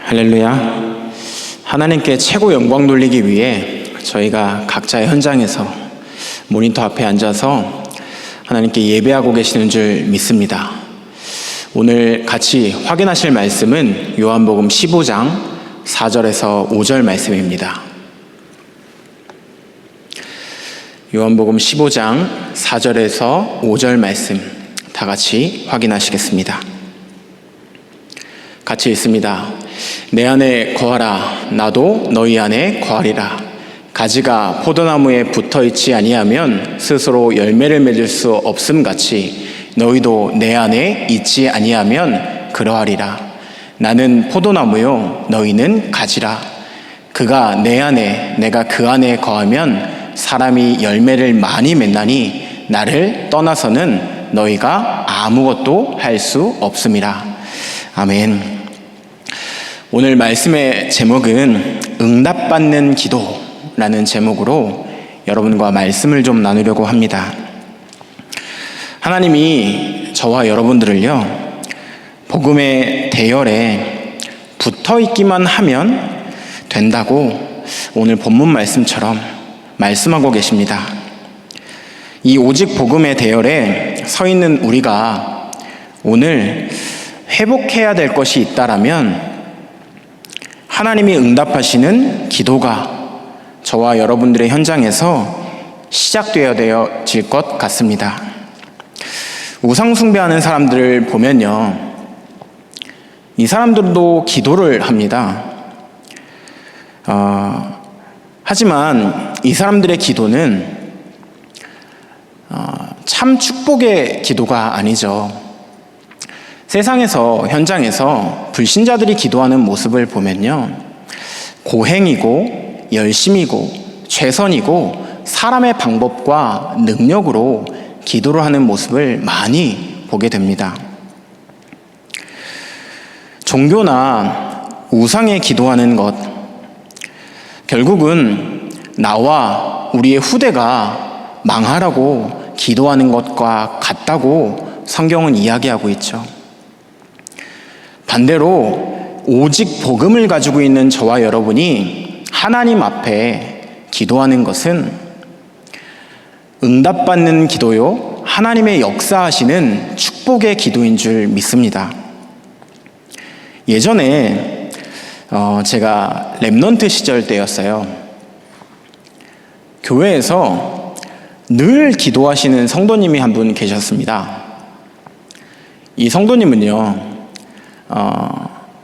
할렐루야. 하나님께 최고 영광 돌리기 위해 저희가 각자의 현장에서 모니터 앞에 앉아서 하나님께 예배하고 계시는 줄 믿습니다. 오늘 같이 확인하실 말씀은 요한복음 15장 4절에서 5절 말씀입니다. 요한복음 15장 4절에서 5절 말씀 다 같이 확인하시겠습니다. 같이 읽습니다. 내 안에 거하라. 나도 너희 안에 거하리라. 가지가 포도나무에 붙어있지 아니하면 스스로 열매를 맺을 수 없음같이 너희도 내 안에 있지 아니하면 그러하리라. 나는 포도나무요 너희는 가지라. 그가 내 안에 내가 그 안에 거하면 사람이 열매를 많이 맺나니 나를 떠나서는 너희가 아무것도 할 수 없음이라. 아멘. 오늘 말씀의 제목은 응답받는 기도라는 제목으로 여러분과 말씀을 좀 나누려고 합니다. 하나님이 저와 여러분들을요, 복음의 대열에 붙어 있기만 하면 된다고 오늘 본문 말씀처럼 말씀하고 계십니다. 이 오직 복음의 대열에 서 있는 우리가 오늘 회복해야 될 것이 있다라면 하나님이 응답하시는 기도가 저와 여러분들의 현장에서 시작되어질 것 같습니다. 우상 숭배하는 사람들을 보면요, 이 사람들도 기도를 합니다. 하지만 이 사람들의 기도는 참 축복의 기도가 아니죠. 세상에서, 현장에서 불신자들이 기도하는 모습을 보면요, 고행이고 열심이고 최선이고 사람의 방법과 능력으로 기도를 하는 모습을 많이 보게 됩니다. 종교나 우상에 기도하는 것, 결국은 나와 우리의 후대가 망하라고 기도하는 것과 같다고 성경은 이야기하고 있죠. 반대로 오직 복음을 가지고 있는 저와 여러분이 하나님 앞에 기도하는 것은 응답받는 기도요, 하나님의 역사하시는 축복의 기도인 줄 믿습니다. 예전에 제가 렘넌트 시절 때였어요. 교회에서 늘 기도하시는 성도님이 한 분 계셨습니다. 이 성도님은요,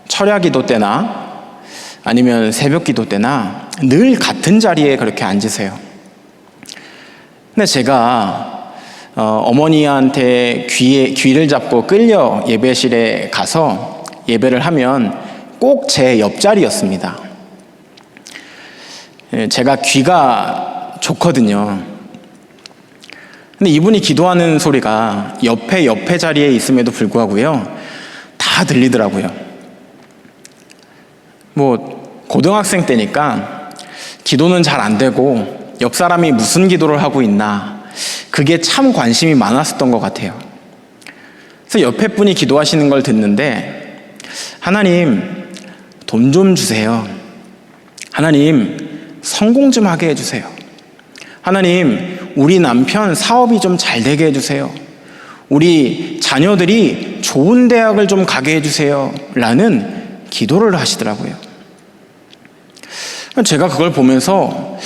철야 기도 때나 아니면 새벽 기도 때나 늘 같은 자리에 그렇게 앉으세요. 근데 제가 어머니한테 귀를 잡고 끌려 예배실에 가서 예배를 하면 꼭 제 옆자리였습니다. 제가 귀가 좋거든요. 근데 이분이 기도하는 소리가 옆에 자리에 있음에도 불구하고요, 다 들리더라고요. 고등학생 때니까 기도는 잘 안 되고 옆 사람이 무슨 기도를 하고 있나, 그게 참 관심이 많았었던 것 같아요. 그래서 옆에 분이 기도하시는 걸 듣는데, 하나님 돈 좀 주세요. 하나님 성공 좀 하게 해주세요. 하나님 우리 남편 사업이 좀 잘 되게 해주세요. 우리 자녀들이 좋은 대학을 좀 가게 해주세요 라는 기도를 하시더라고요. 제가 그걸 보면서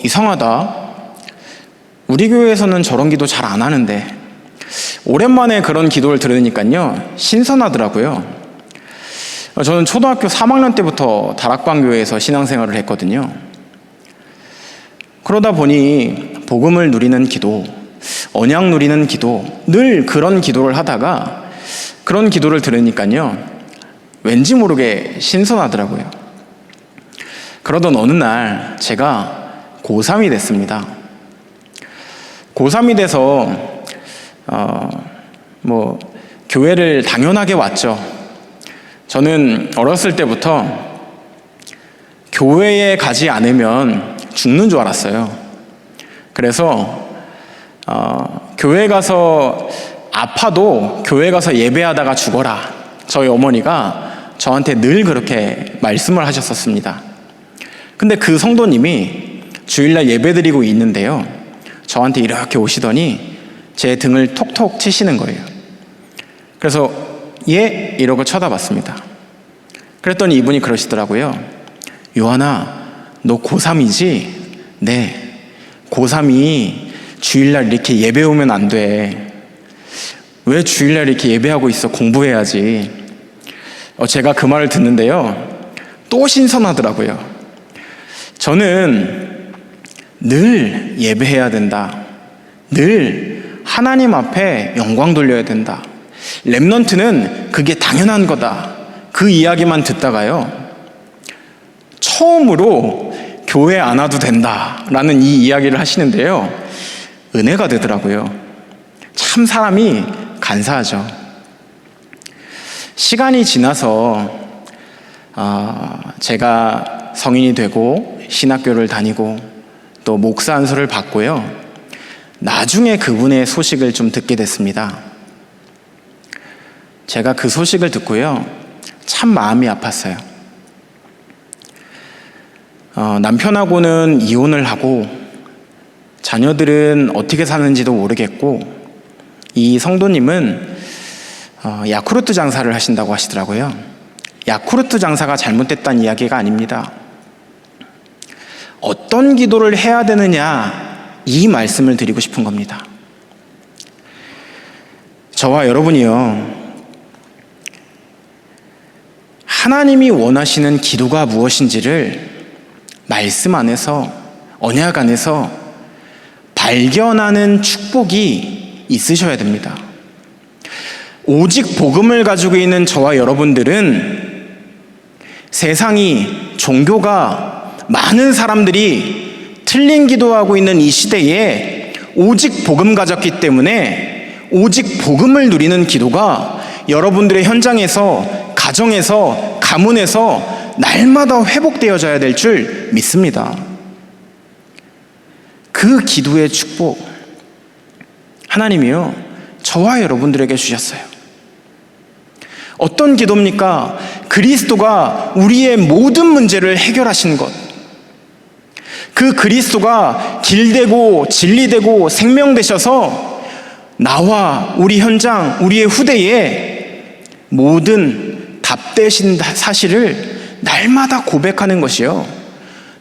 이상하다, 우리 교회에서는 저런 기도 잘 안 하는데 오랜만에 그런 기도를 들으니까요, 신선하더라고요. 저는 초등학교 3학년 때부터 다락방교회에서 신앙생활을 했거든요. 그러다 보니 복음을 누리는 기도, 언약 누리는 기도, 늘 그런 기도를 하다가 그런 기도를 들으니까요, 왠지 모르게 신선하더라고요. 그러던 어느 날 제가 고3이 됐습니다. 고3이 돼서 교회를 당연하게 왔죠. 저는 어렸을 때부터 교회에 가지 않으면 죽는 줄 알았어요. 그래서 교회 가서 아파도 교회 가서 예배하다가 죽어라, 저희 어머니가 저한테 늘 그렇게 말씀을 하셨었습니다. 근데 그 성도님이 주일날 예배드리고 있는데요, 저한테 이렇게 오시더니 제 등을 톡톡 치시는 거예요. 그래서 예? 이러고 쳐다봤습니다. 그랬더니 이분이 그러시더라고요. 요한아, 너 고3이지? 네, 고3이 주일날 이렇게 예배 오면 안 돼. 왜 주일날 이렇게 예배하고 있어? 공부해야지. 제가 그 말을 듣는데요, 또 신선하더라고요. 저는 늘 예배해야 된다, 늘 하나님 앞에 영광 돌려야 된다, 렘넌트는 그게 당연한 거다, 그 이야기만 듣다가요, 처음으로 교회 안 와도 된다라는 이 이야기를 하시는데요, 은혜가 되더라고요. 참 사람이 간사하죠. 시간이 지나서 제가 성인이 되고 신학교를 다니고 또 목사 안수를 받고요, 나중에 그분의 소식을 좀 듣게 됐습니다. 제가 그 소식을 듣고요, 참 마음이 아팠어요. 남편하고는 이혼을 하고 자녀들은 어떻게 사는지도 모르겠고, 이 성도님은 야쿠르트 장사를 하신다고 하시더라고요. 야쿠르트 장사가 잘못됐다는 이야기가 아닙니다. 어떤 기도를 해야 되느냐, 이 말씀을 드리고 싶은 겁니다. 저와 여러분이요, 하나님이 원하시는 기도가 무엇인지를 말씀 안에서, 언약 안에서 발견하는 축복이 있으셔야 됩니다. 오직 복음을 가지고 있는 저와 여러분들은 세상이, 종교가, 많은 사람들이 틀린 기도하고 있는 이 시대에 오직 복음 가졌기 때문에 오직 복음을 누리는 기도가 여러분들의 현장에서, 가정에서, 가문에서 날마다 회복되어져야 될 줄 믿습니다. 그 기도의 축복, 하나님이요, 저와 여러분들에게 주셨어요. 어떤 기도입니까? 그리스도가 우리의 모든 문제를 해결하신 것, 그 그리스도가 길되고 진리되고 생명되셔서 나와 우리 현장, 우리의 후대에 모든 답되신 사실을 날마다 고백하는 것이요,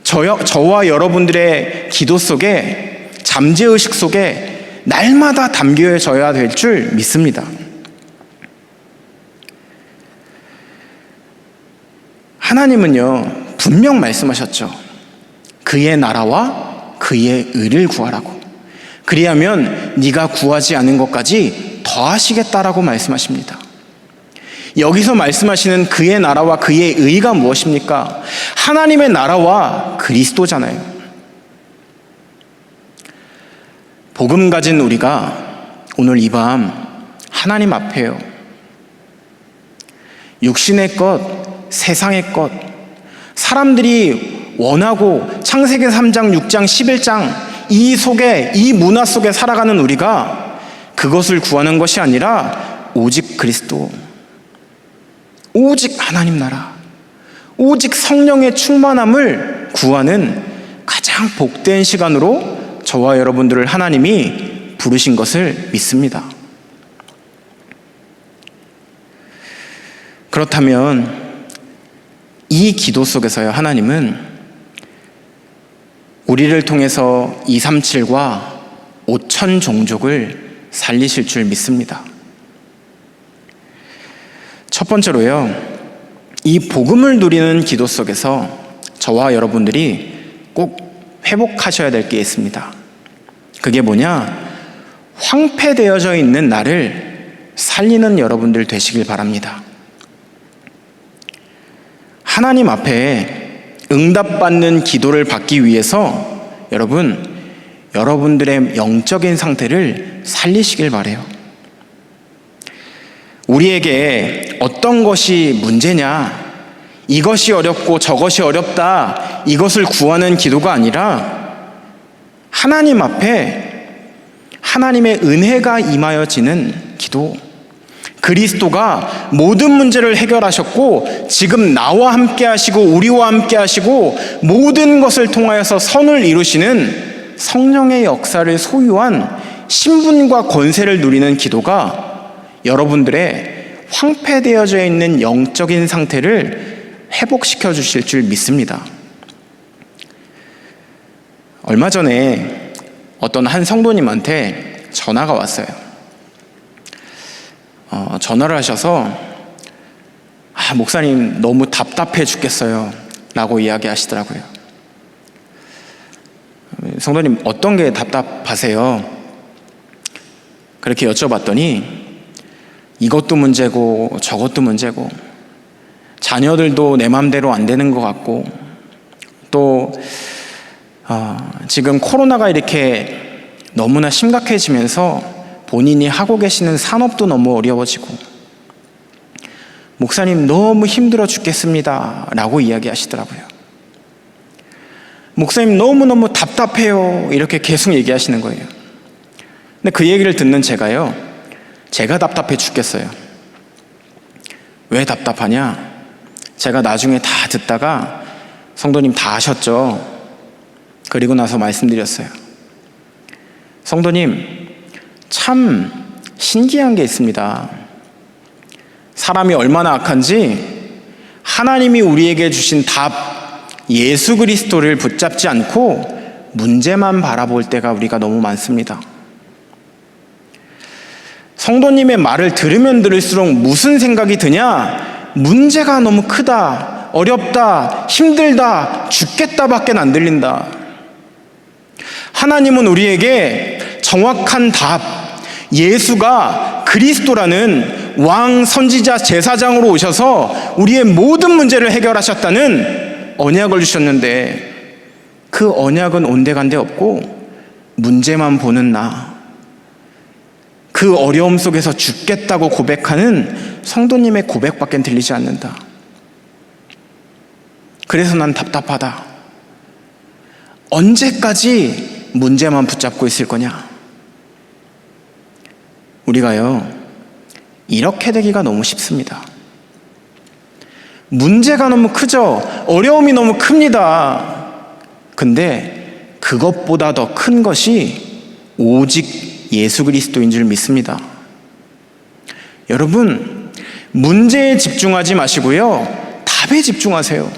저와 여러분들의 기도 속에, 잠재의식 속에 날마다 담겨져야 될 줄 믿습니다. 하나님은요, 분명 말씀하셨죠. 그의 나라와 그의 의를 구하라고. 그리하면 네가 구하지 않은 것까지 더하시겠다라고 말씀하십니다. 여기서 말씀하시는 그의 나라와 그의 의가 무엇입니까? 하나님의 나라와 그리스도잖아요. 복음 가진 우리가 오늘 이 밤 하나님 앞에요, 육신의 것, 세상의 것, 사람들이 원하고 창세기 3장, 6장, 11장 이 속에, 이 문화 속에 살아가는 우리가 그것을 구하는 것이 아니라 오직 그리스도, 오직 하나님 나라, 오직 성령의 충만함을 구하는 가장 복된 시간으로 저와 여러분들을 하나님이 부르신 것을 믿습니다. 그렇다면 이 기도 속에서요, 하나님은 우리를 통해서 237과 5천 종족을 살리실 줄 믿습니다. 첫 번째로요, 이 복음을 누리는 기도 속에서 저와 여러분들이 꼭 회복하셔야 될 게 있습니다. 그게 뭐냐? 황폐되어져 있는 나를 살리는 여러분들 되시길 바랍니다. 하나님 앞에 응답받는 기도를 받기 위해서 여러분들의 영적인 상태를 살리시길 바라요. 우리에게 어떤 것이 문제냐, 이것이 어렵고 저것이 어렵다, 이것을 구하는 기도가 아니라 하나님 앞에 하나님의 은혜가 임하여지는 기도, 그리스도가 모든 문제를 해결하셨고 지금 나와 함께 하시고 우리와 함께 하시고 모든 것을 통하여서 선을 이루시는 성령의 역사를 소유한 신분과 권세를 누리는 기도가 여러분들의 황폐되어져 있는 영적인 상태를 회복시켜 주실 줄 믿습니다. 얼마 전에 어떤 한 성도님한테 전화가 왔어요. 전화를 하셔서 목사님 너무 답답해 죽겠어요 라고 이야기하시더라고요. 성도님 어떤 게 답답하세요? 그렇게 여쭤봤더니 이것도 문제고 저것도 문제고 자녀들도 내 맘대로 안 되는 것 같고 또 지금 코로나가 이렇게 너무나 심각해지면서 본인이 하고 계시는 산업도 너무 어려워지고 목사님 너무 힘들어 죽겠습니다 라고 이야기하시더라고요. 목사님 너무너무 답답해요 이렇게 계속 얘기하시는 거예요. 근데 그 얘기를 듣는 제가 답답해 죽겠어요. 왜 답답하냐? 제가 나중에 다 듣다가 성도님 다 아셨죠? 그리고 나서 말씀드렸어요. 성도님 참 신기한 게 있습니다. 사람이 얼마나 악한지 하나님이 우리에게 주신 답 예수 그리스도를 붙잡지 않고 문제만 바라볼 때가 우리가 너무 많습니다. 성도님의 말을 들으면 들을수록 무슨 생각이 드냐? 문제가 너무 크다, 어렵다, 힘들다, 죽겠다밖에 안 들린다. 하나님은 우리에게 정확한 답, 예수가 그리스도라는 왕, 선지자, 제사장으로 오셔서 우리의 모든 문제를 해결하셨다는 언약을 주셨는데 그 언약은 온데간데 없고 문제만 보는 나, 그 어려움 속에서 죽겠다고 고백하는 성도님의 고백밖에 들리지 않는다. 그래서 난 답답하다. 언제까지 문제만 붙잡고 있을 거냐? 우리가요, 이렇게 되기가 너무 쉽습니다. 문제가 너무 크죠? 어려움이 너무 큽니다. 근데 그것보다 더 큰 것이 오직 예수 그리스도인 줄 믿습니다. 여러분, 문제에 집중하지 마시고요, 답에 집중하세요.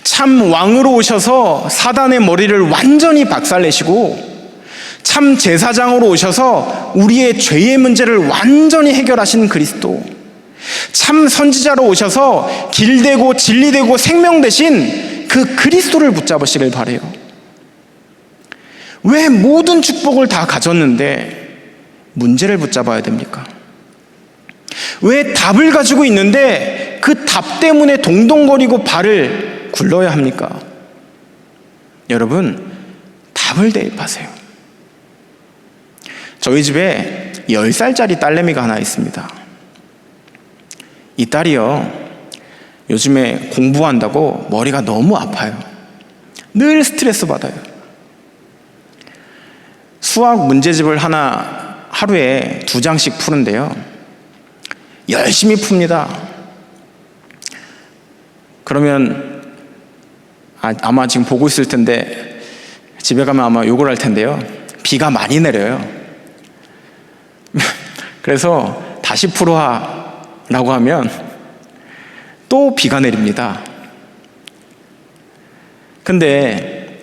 참 왕으로 오셔서 사단의 머리를 완전히 박살내시고 참 제사장으로 오셔서 우리의 죄의 문제를 완전히 해결하신 그리스도, 참 선지자로 오셔서 길되고 진리되고 생명 되신 그 그리스도를 붙잡으시길 바라요. 왜 모든 축복을 다 가졌는데 문제를 붙잡아야 됩니까? 왜 답을 가지고 있는데 그 답 때문에 동동거리고 발을 굴러야 합니까? 여러분, 답을 대입하세요. 저희 집에 10살짜리 딸내미가 하나 있습니다. 이 딸이요, 요즘에 공부한다고 머리가 너무 아파요. 늘 스트레스 받아요. 수학 문제집을 하루에 2장씩 푸는데요, 열심히 풉니다. 그러면 아마 지금 보고 있을 텐데 집에 가면 아마 욕을 할 텐데요, 비가 많이 내려요. 그래서 다시 풀어라고 하면 또 비가 내립니다. 근데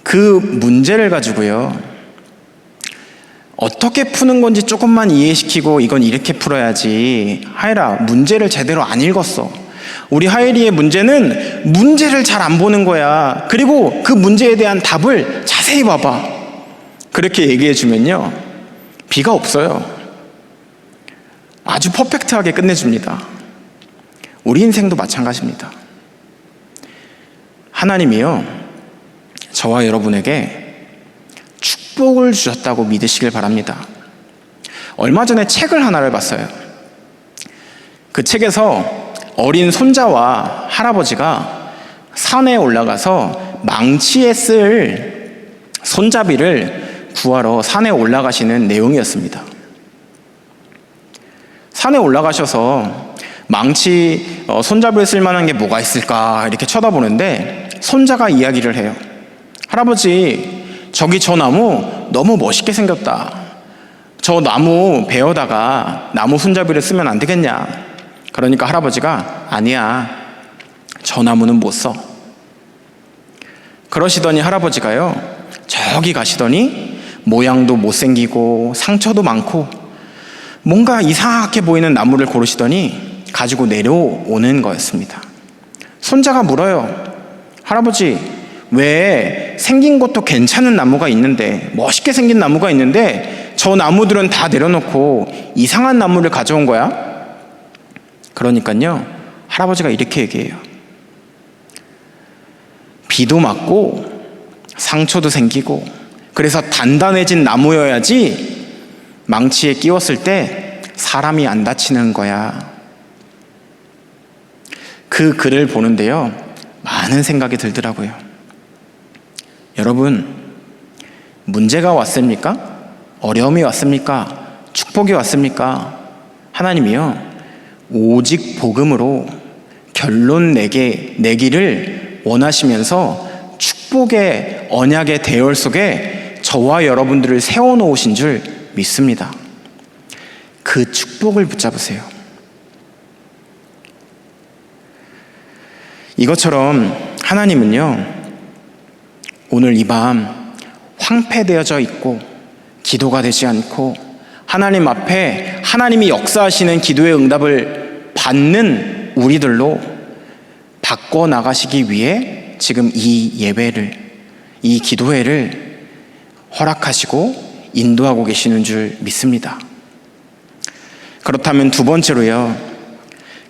그 문제를 가지고요, 어떻게 푸는 건지 조금만 이해시키고 이건 이렇게 풀어야지, 하이라 문제를 제대로 안 읽었어, 우리 하이리의 문제는 문제를 잘 안 보는 거야, 그리고 그 문제에 대한 답을 자세히 봐봐, 그렇게 얘기해 주면요, 비가 없어요. 아주 퍼펙트하게 끝내줍니다. 우리 인생도 마찬가지입니다. 하나님이요, 저와 여러분에게 축복을 주셨다고 믿으시길 바랍니다. 얼마 전에 책을 하나를 봤어요. 그 책에서 어린 손자와 할아버지가 산에 올라가서 망치에 쓸 손잡이를 구하러 산에 올라가시는 내용이었습니다. 산에 올라가셔서 망치 손잡이를 쓸 만한 게 뭐가 있을까 이렇게 쳐다보는데 손자가 이야기를 해요. 할아버지, 저기 저 나무 너무 멋있게 생겼다. 저 나무 베어다가 나무 손잡이를 쓰면 안 되겠냐. 그러니까 할아버지가 아니야, 저 나무는 못 써. 그러시더니 할아버지가요, 저기 가시더니 모양도 못생기고 상처도 많고 뭔가 이상하게 보이는 나무를 고르시더니 가지고 내려오는 거였습니다. 손자가 물어요. 할아버지, 왜 생긴 것도 괜찮은 나무가 있는데, 멋있게 생긴 나무가 있는데 저 나무들은 다 내려놓고 이상한 나무를 가져온 거야? 그러니까요, 할아버지가 이렇게 얘기해요. 비도 맞고 상처도 생기고 그래서 단단해진 나무여야지 망치에 끼웠을 때 사람이 안 다치는 거야. 그 글을 보는데요, 많은 생각이 들더라고요. 여러분, 문제가 왔습니까? 어려움이 왔습니까? 축복이 왔습니까? 하나님이요, 오직 복음으로 결론 내기를 원하시면서 축복의 언약의 대열 속에 저와 여러분들을 세워놓으신 줄 믿습니다. 그 축복을 붙잡으세요. 이것처럼 하나님은요, 오늘 이 밤 황폐되어져 있고 기도가 되지 않고 하나님 앞에 하나님이 역사하시는 기도의 응답을 받는 우리들로 바꿔나가시기 위해 지금 이 예배를, 이 기도회를 허락하시고 인도하고 계시는 줄 믿습니다. 그렇다면 두 번째로요,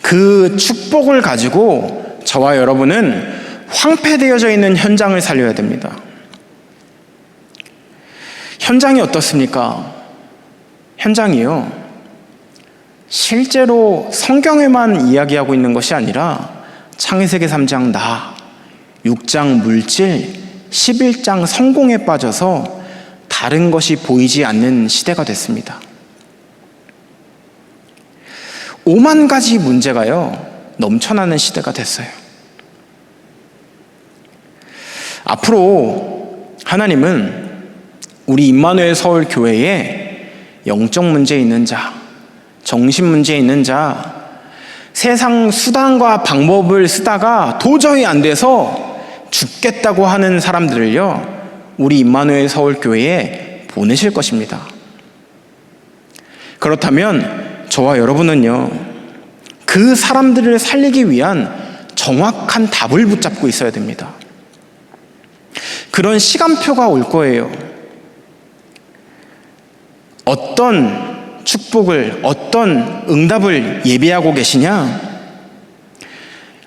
그 축복을 가지고 저와 여러분은 황폐되어져 있는 현장을 살려야 됩니다. 현장이 어떻습니까? 현장이요, 실제로 성경에만 이야기하고 있는 것이 아니라 창세기 3장 나, 6장 물질, 11장 성공에 빠져서 다른 것이 보이지 않는 시대가 됐습니다. 5만 가지 문제가요, 넘쳐나는 시대가 됐어요. 앞으로 하나님은 우리 임마누엘 서울 교회에 영적 문제 있는 자, 정신 문제 있는 자, 세상 수단과 방법을 쓰다가 도저히 안 돼서 죽겠다고 하는 사람들을요, 우리 임마누엘 서울 교회에 보내실 것입니다. 그렇다면 저와 여러분은요, 그 사람들을 살리기 위한 정확한 답을 붙잡고 있어야 됩니다. 그런 시간표가 올 거예요. 어떤 축복을, 어떤 응답을 예비하고 계시냐?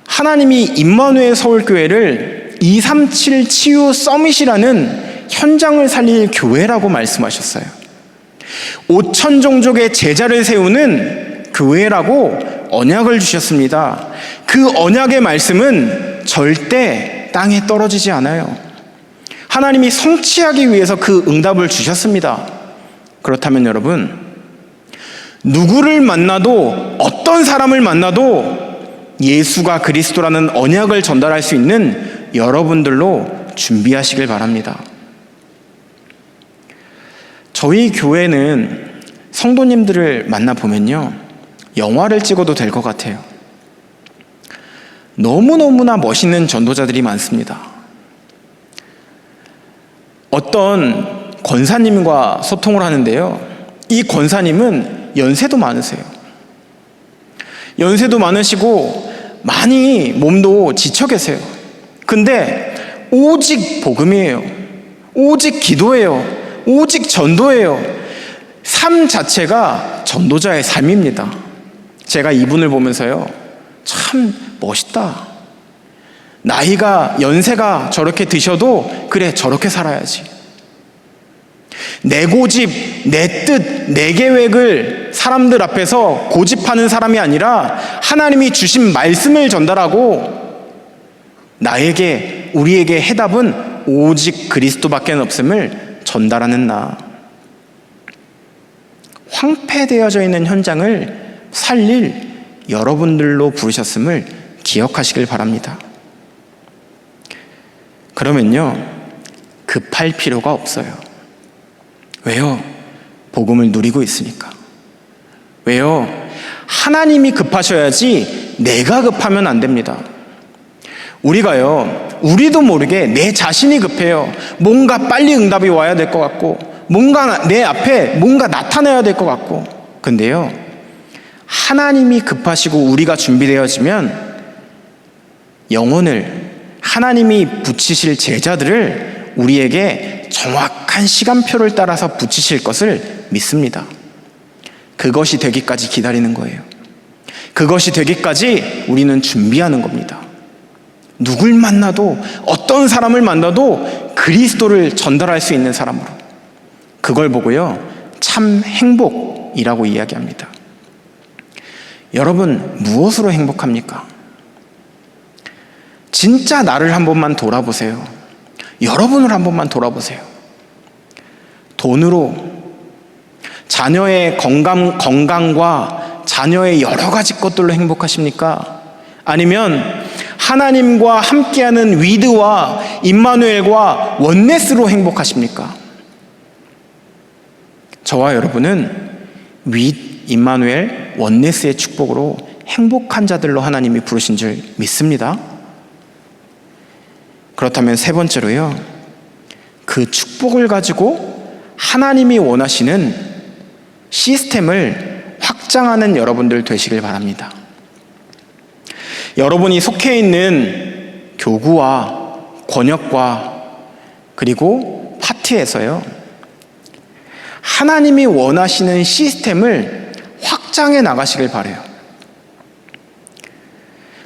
하나님이 임마누엘 서울교회를 237 치유 서밋이라는 현장을 살릴 교회라고 말씀하셨어요. 5천 종족의 제자를 세우는 교회라고 언약을 주셨습니다. 그 언약의 말씀은 절대 땅에 떨어지지 않아요. 하나님이 성취하기 위해서 그 응답을 주셨습니다. 그렇다면 여러분, 누구를 만나도, 어떤 사람을 만나도 예수가 그리스도라는 언약을 전달할 수 있는 여러분들로 준비하시길 바랍니다. 저희 교회는 성도님들을 만나보면요, 영화를 찍어도 될 것 같아요. 너무너무나 멋있는 전도자들이 많습니다. 어떤 권사님과 소통을 하는데요, 이 권사님은 연세도 많으세요. 연세도 많으시고 많이 몸도 지쳐 계세요. 근데 오직 복음이에요. 오직 기도예요. 오직 전도예요. 삶 자체가 전도자의 삶입니다. 제가 이분을 보면서요, 참 멋있다. 연세가 저렇게 드셔도 그래, 저렇게 살아야지. 내 고집, 내 뜻, 내 계획을 사람들 앞에서 고집하는 사람이 아니라 하나님이 주신 말씀을 전달하고 우리에게 해답은 오직 그리스도밖에 없음을 전달하는 나. 황폐되어져 있는 현장을 살릴 여러분들로 부르셨음을 기억하시길 바랍니다. 그러면요, 급할 필요가 없어요. 왜요? 복음을 누리고 있으니까. 왜요? 하나님이 급하셔야지 내가 급하면 안 됩니다. 우리도 모르게 내 자신이 급해요. 뭔가 빨리 응답이 와야 될 것 같고, 뭔가 내 앞에 뭔가 나타나야 될 것 같고. 근데요, 하나님이 급하시고 우리가 준비되어지면 영혼을, 하나님이 붙이실 제자들을 우리에게 정확한 시간표를 따라서 붙이실 것을 믿습니다. 그것이 되기까지 기다리는 거예요. 그것이 되기까지 우리는 준비하는 겁니다. 누굴 만나도, 어떤 사람을 만나도 그리스도를 전달할 수 있는 사람으로. 그걸 보고요, 참 행복이라고 이야기합니다. 여러분, 무엇으로 행복합니까? 진짜 나를 한 번만 돌아보세요. 여러분을 한 번만 돌아보세요. 돈으로, 자녀의 건강과 자녀의 여러 가지 것들로 행복하십니까? 아니면 하나님과 함께하는 위드와 임마누엘과 원네스로 행복하십니까? 저와 여러분은 위드, 임마누엘, 원네스의 축복으로 행복한 자들로 하나님이 부르신 줄 믿습니다. 그렇다면 세 번째로요, 그 축복을 가지고 하나님이 원하시는 시스템을 확장하는 여러분들 되시길 바랍니다. 여러분이 속해 있는 교구와 권역과 그리고 파트에서요, 하나님이 원하시는 시스템을 확장해 나가시길 바라요.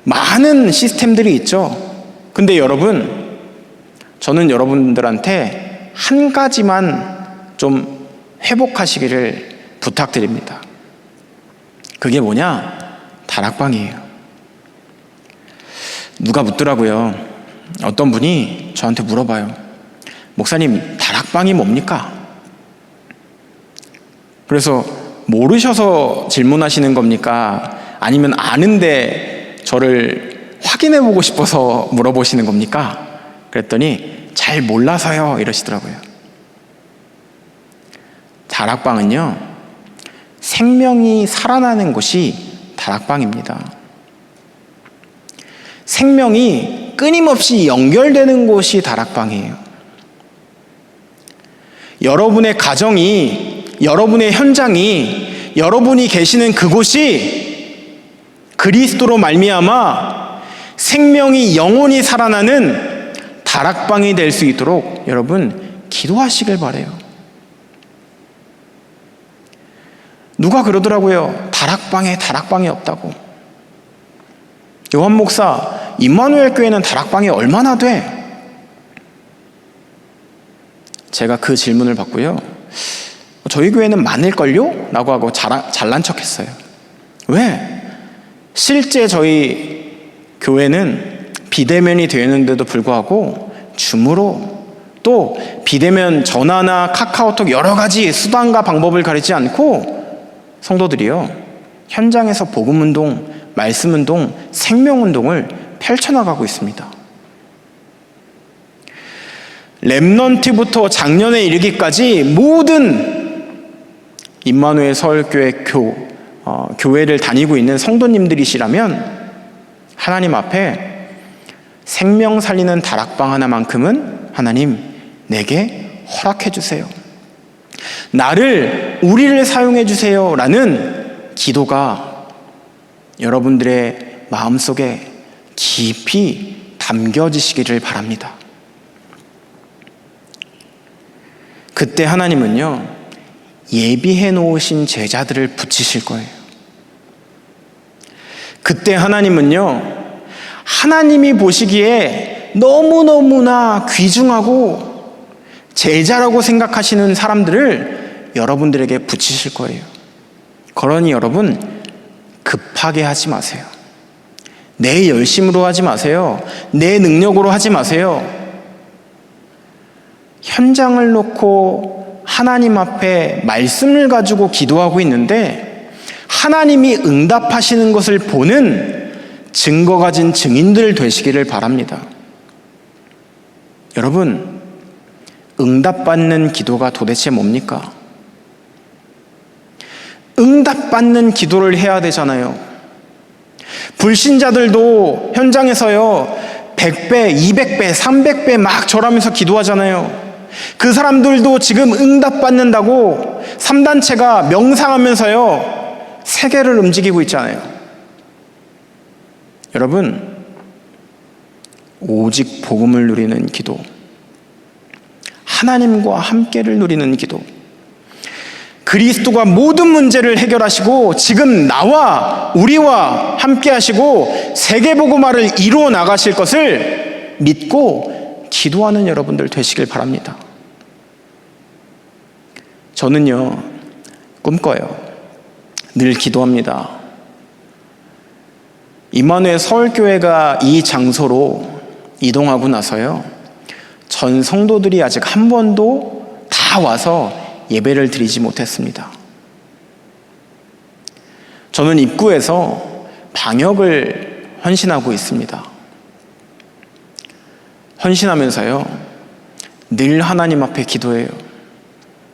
많은 시스템들이 있죠. 근데 여러분, 저는 여러분들한테 한 가지만 좀 회복하시기를 부탁드립니다. 그게 뭐냐? 다락방이에요. 누가 묻더라고요. 어떤 분이 저한테 물어봐요. 목사님, 다락방이 뭡니까? 그래서 모르셔서 질문하시는 겁니까? 아니면 아는데 저를 확인해보고 싶어서 물어보시는 겁니까? 그랬더니 잘 몰라서요, 이러시더라고요. 다락방은요, 생명이 살아나는 곳이 다락방입니다. 생명이 끊임없이 연결되는 곳이 다락방이에요. 여러분의 가정이, 여러분의 현장이, 여러분이 계시는 그곳이 그리스도로 말미암아 생명이 영원히 살아나는 다락방이 될 수 있도록 여러분 기도하시길 바라요. 누가 그러더라고요. 다락방이 없다고. 요한 목사, 임마누엘 교회는 다락방이 얼마나 돼? 제가 그 질문을 받고요, 저희 교회는 많을걸요? 라고 하고 잘난 척했어요. 왜? 실제 저희 교회는 비대면이 되었는데도 불구하고 줌으로, 또 비대면 전화나 카카오톡 여러 가지 수단과 방법을 가리지 않고 성도들이요, 현장에서 복음운동, 말씀운동, 생명운동을 펼쳐나가고 있습니다. 렘넌트부터 작년에 이르기까지 모든 임마누엘 서울교회 교회를 다니고 있는 성도님들이시라면 하나님 앞에 생명 살리는 다락방 하나만큼은 하나님 내게 허락해 주세요. 우리를 사용해 주세요 라는 기도가 여러분들의 마음속에 깊이 담겨지시기를 바랍니다. 그때 하나님은요, 예비해 놓으신 제자들을 붙이실 거예요. 그때 하나님은요, 하나님이 보시기에 너무너무나 귀중하고 제자라고 생각하시는 사람들을 여러분들에게 붙이실 거예요. 그러니 여러분, 급하게 하지 마세요. 내 열심으로 하지 마세요. 내 능력으로 하지 마세요. 현장을 놓고 하나님 앞에 말씀을 가지고 기도하고 있는데 하나님이 응답하시는 것을 보는 증거 가진 증인들 되시기를 바랍니다. 여러분, 응답받는 기도가 도대체 뭡니까? 응답받는 기도를 해야 되잖아요. 불신자들도 현장에서요 100배, 200배, 300배 막 절하면서 기도하잖아요. 그 사람들도 지금 응답받는다고 3단체가 명상하면서요 세계를 움직이고 있잖아요. 여러분, 오직 복음을 누리는 기도, 하나님과 함께를 누리는 기도, 그리스도가 모든 문제를 해결하시고 지금 나와 우리와 함께 하시고 세계복음화를 이루어 나가실 것을 믿고 기도하는 여러분들 되시길 바랍니다. 저는요 꿈꿔요. 늘 기도합니다. 임마누엘 서울교회가 이 장소로 이동하고 나서요 전 성도들이 아직 한 번도 다 와서 예배를 드리지 못했습니다. 저는 입구에서 방역을 헌신하고 있습니다. 헌신하면서요 늘 하나님 앞에 기도해요.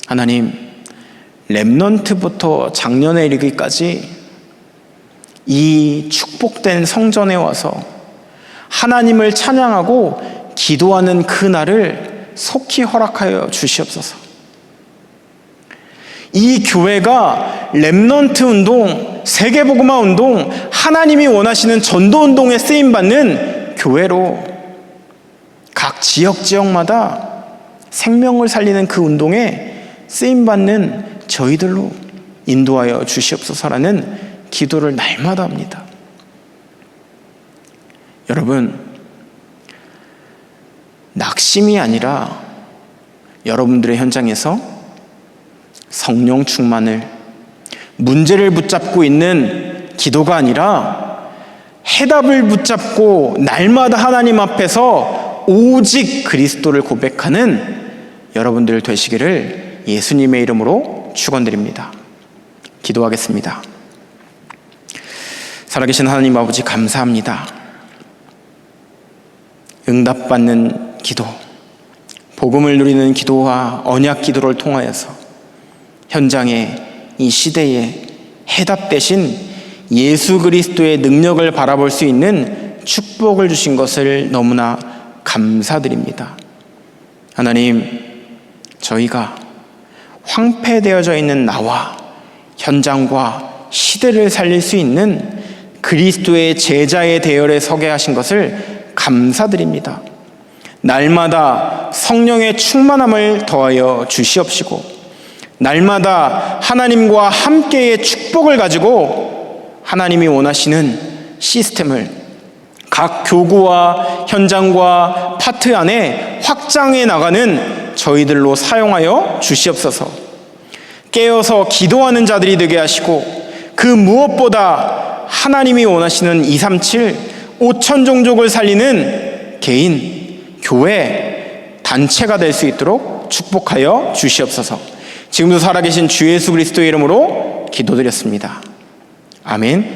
하나님, 렘넌트부터 작년에 이르기까지 이 축복된 성전에 와서 하나님을 찬양하고 기도하는 그 날을 속히 허락하여 주시옵소서. 이 교회가 렘넌트 운동, 세계복음화 운동, 하나님이 원하시는 전도 운동에 쓰임받는 교회로 각 지역마다 생명을 살리는 그 운동에 쓰임받는 저희들로 인도하여 주시옵소서라는 기도를 날마다 합니다. 여러분, 낙심이 아니라 여러분들의 현장에서 성령 충만을, 문제를 붙잡고 있는 기도가 아니라 해답을 붙잡고 날마다 하나님 앞에서 오직 그리스도를 고백하는 여러분들 되시기를 예수님의 이름으로 축원드립니다. 기도하겠습니다. 살아계신 하나님 아버지, 감사합니다. 응답받는 기도, 복음을 누리는 기도와 언약 기도를 통하여서 현장에, 이 시대에 해답 대신 예수 그리스도의 능력을 바라볼 수 있는 축복을 주신 것을 너무나 감사드립니다. 하나님, 저희가 황폐되어져 있는 나와 현장과 시대를 살릴 수 있는 그리스도의 제자의 대열에 서게 하신 것을 감사드립니다. 날마다 성령의 충만함을 더하여 주시옵시고 날마다 하나님과 함께의 축복을 가지고 하나님이 원하시는 시스템을 각 교구와 현장과 파트 안에 확장해 나가는 저희들로 사용하여 주시옵소서. 깨어서 기도하는 자들이 되게 하시고 그 무엇보다 하나님이 원하시는 237, 5천 종족을 살리는 개인, 교회, 단체가 될 수 있도록 축복하여 주시옵소서. 지금도 살아계신 주 예수 그리스도의 이름으로 기도드렸습니다. 아멘.